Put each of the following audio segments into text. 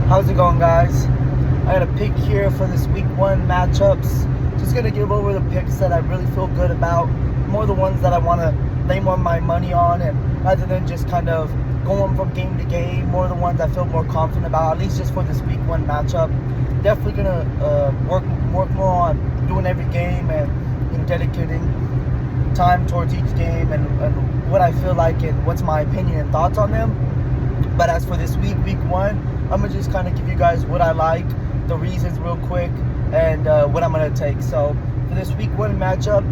How's it going, guys? I got a pick here for this week 1 matchups. Just gonna give over the picks that I really feel good about, more the ones that I want to lay more of my money on, and rather than just kind of going from game to game, more the ones I feel more confident about, at least just for this week 1 matchup. Definitely gonna work more on doing every game and dedicating time towards each game and what I feel like and what's my opinion and thoughts on them. But as for this week 1, I'm going to just kind of give you guys what I like, the reasons real quick, and what I'm going to take. So for this week 1 matchup,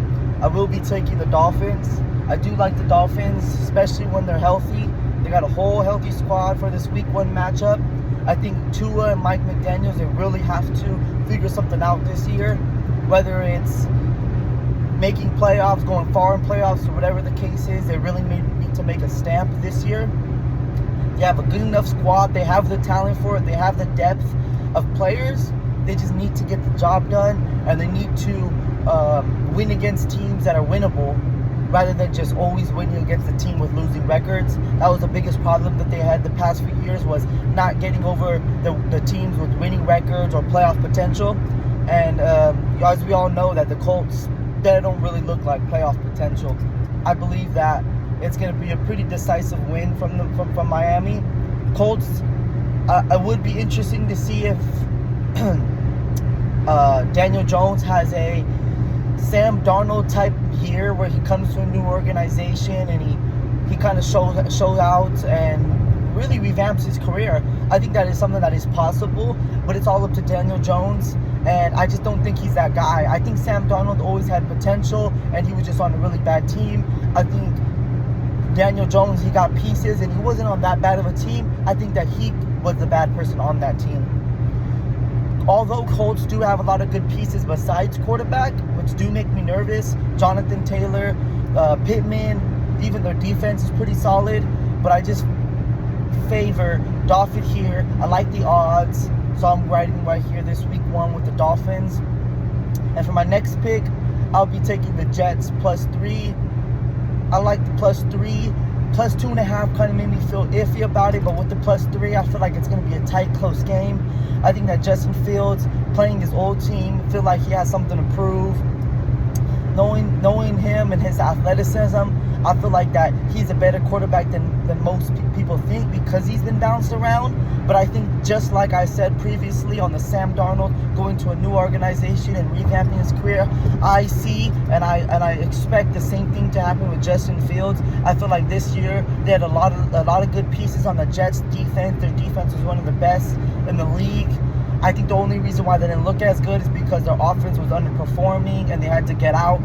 I will be taking the Dolphins. I do like the Dolphins, especially when they're healthy. They got a whole healthy squad for this week 1 matchup. I think Tua and Mike McDaniels, they really have to figure something out this year, whether it's making playoffs, going far in playoffs, or whatever the case is. They really need to make a stamp this year. They have a good enough squad. They have the talent for it. They have the depth of players. They just need to get the job done, and they need to win against teams that are winnable rather than just always winning against a team with losing records. That was the biggest problem that they had the past few years, was not getting over the teams with winning records or playoff potential. And as we all know, that the Colts, they don't really look like playoff potential. I believe that it's going to be a pretty decisive win from Miami. Colts, it would be interesting to see if Daniel Jones has a Sam Darnold type year where he comes to a new organization and he kind of shows out and really revamps his career. I think that is something that is possible, but it's all up to Daniel Jones, and I just don't think he's that guy. I think Sam Darnold always had potential, and he was just on a really bad team. I think Daniel Jones, he got pieces, and he wasn't on that bad of a team. I think that he was the bad person on that team. Although Colts do have a lot of good pieces besides quarterback, which do make me nervous, Jonathan Taylor, Pittman, even their defense is pretty solid, but I just favor Dolphins here. I like the odds, so I'm riding right here this week 1 with the Dolphins. And for my next pick, I'll be taking the Jets +3. I like the +3. +2.5 kind of made me feel iffy about it, but with the +3, I feel like it's going to be a tight, close game. I think that Justin Fields, playing his old team, feel like he has something to prove. Knowing him and his athleticism, I feel like that he's a better quarterback than most people think, because he's been bounced around. But I think, just like I said previously on the Sam Darnold going to a new organization and revamping his career, I see and I expect the same thing to happen with Justin Fields. I feel like this year they had a lot of good pieces on the Jets defense. Their defense was one of the best in the league. I think the only reason why they didn't look as good is because their offense was underperforming and they had to get out.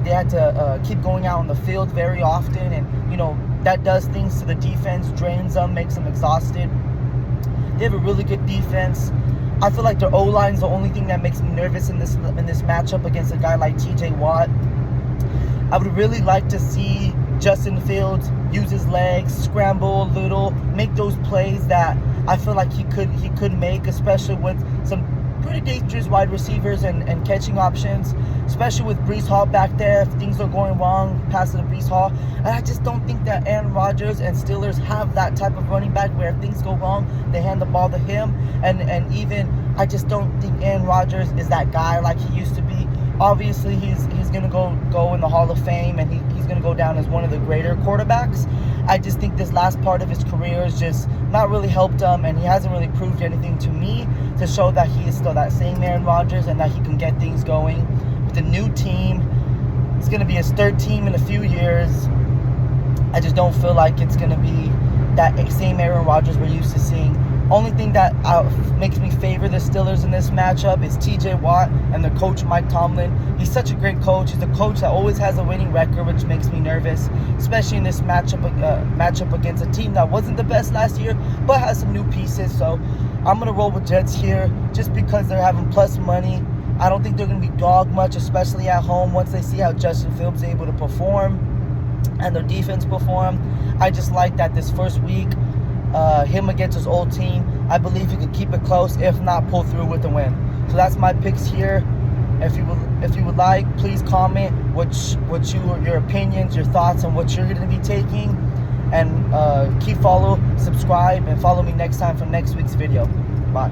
They had to keep going out on the field very often, and that does things to the defense, drains them, makes them exhausted. They have a really good defense. I feel like their O-line is the only thing that makes me nervous in this matchup against a guy like TJ Watt. I would really like to see Justin Fields use his legs, scramble a little, make those plays that I feel like he could make, especially with some pretty dangerous wide receivers and catching options, especially with Breece Hall back there. If things are going wrong, pass to Breece Hall. And I just don't think that Aaron Rodgers and Steelers have that type of running back where if things go wrong, they hand the ball to him. And even, I just don't think Aaron Rodgers is that guy like he used to be. Obviously, he's going to go in the Hall of Fame, and he's going to go down as one of the greater quarterbacks. I just think this last part of his career has just not really helped him, and he hasn't really proved anything to me to show that he is still that same Aaron Rodgers and that he can get things going. With the new team, it's going to be his 3rd team in a few years. I just don't feel like it's going to be that same Aaron Rodgers we're used to seeing. Only thing that makes me favor the Steelers in this matchup is TJ Watt and their coach Mike Tomlin. He's such a great coach. He's a coach that always has a winning record, which makes me nervous, especially in this matchup against a team that wasn't the best last year, but has some new pieces. So I'm going to roll with Jets here just because they're having plus money. I don't think they're going to be dogged much, especially at home, once they see how Justin Fields is able to perform and their defense perform. I just like that this first week, him against his old team, I believe he could keep it close, if not pull through with the win. So that's my picks here. If you would like, please comment your opinions, your thoughts on what you're going to be taking. and keep subscribe, and follow me next time for next week's video. Bye.